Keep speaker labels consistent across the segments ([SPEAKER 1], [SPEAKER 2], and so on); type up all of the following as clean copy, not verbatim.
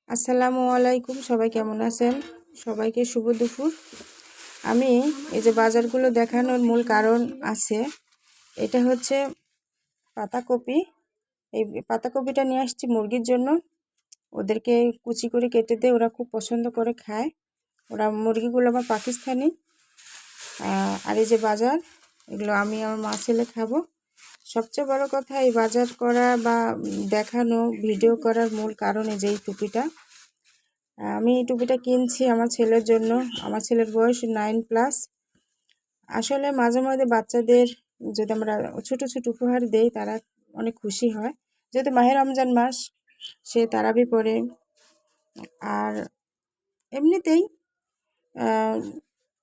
[SPEAKER 1] আসসালামু আলাইকুম, সবাই কেমন আছেন? সবাইকে শুভ দুপুর। আমি এই যে বাজারগুলো দেখানোর মূল কারণ আছে, এটা হচ্ছে পাতাকপি। এই পাতাকপিটা নিয়ে আসছি মুরগির জন্য। ওদেরকে কুচি করে কেটে দিয়ে ওরা খুব পছন্দ করে খায়। ওরা মুরগিগুলো আমার পাকিস্তানি। আর এই যে বাজার, এগুলো আমি আমার মা ছেলে খাবো। সবচেয়ে বড় কথা, এই বাজার করা বা দেখানো ভিডিও করার মূল কারণ এই যে এই টুপিটা। আমি এই টুপিটা কিনছি আমার ছেলের জন্য। আমার ছেলের বয়স 9+। আসলে মাঝে মাঝে বাচ্চাদের যদি আমরা ছোট ছোট উপহার দেই, তারা অনেক খুশি হয়। যেহেতু মাহে রমজান মাস, সে তারাবি পড়ে। আর এমনিতেই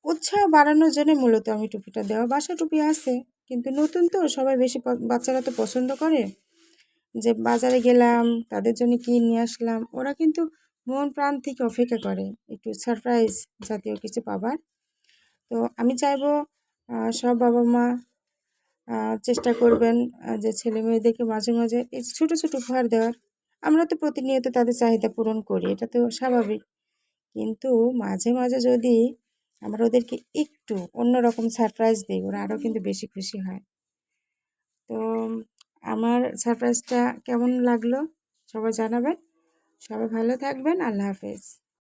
[SPEAKER 1] উৎসাহ বাড়ানোর জন্য মূলত আমি টুপিটা দেওয়া। বাসা টুপি আছে, কিন্তু নতুন তো সবাই বেশি বাচ্চারা তো পছন্দ করে যে বাজারে গেলাম, তাদের জন্য কি নিয়ে আসলাম। ওরা কিন্তু মন প্রাণ থেকে অপেক্ষা করে একটু সারপ্রাইজ জাতীয় কিছু পাবার। তো আমি চাইবো সব বাবা মা চেষ্টা করবেন যে ছেলে মেয়েদেরকে মাঝে মাঝে এই ছোটো ছোটো উপহার দেওয়ার। আমরা তো প্রতিনিয়ত তাদের চাহিদা পূরণ করি, এটা তো স্বাভাবিক। কিন্তু মাঝে মাঝে যদি আমরা ওদেরকে একটু অন্যরকম সারপ্রাইজ দিই, ওরা আরও কিন্তু বেশি খুশি হয়। তো আমার সারপ্রাইজটা কেমন লাগলো সবাই জানাবেন। সবাই ভালো থাকবেন। আল্লাহ হাফেজ।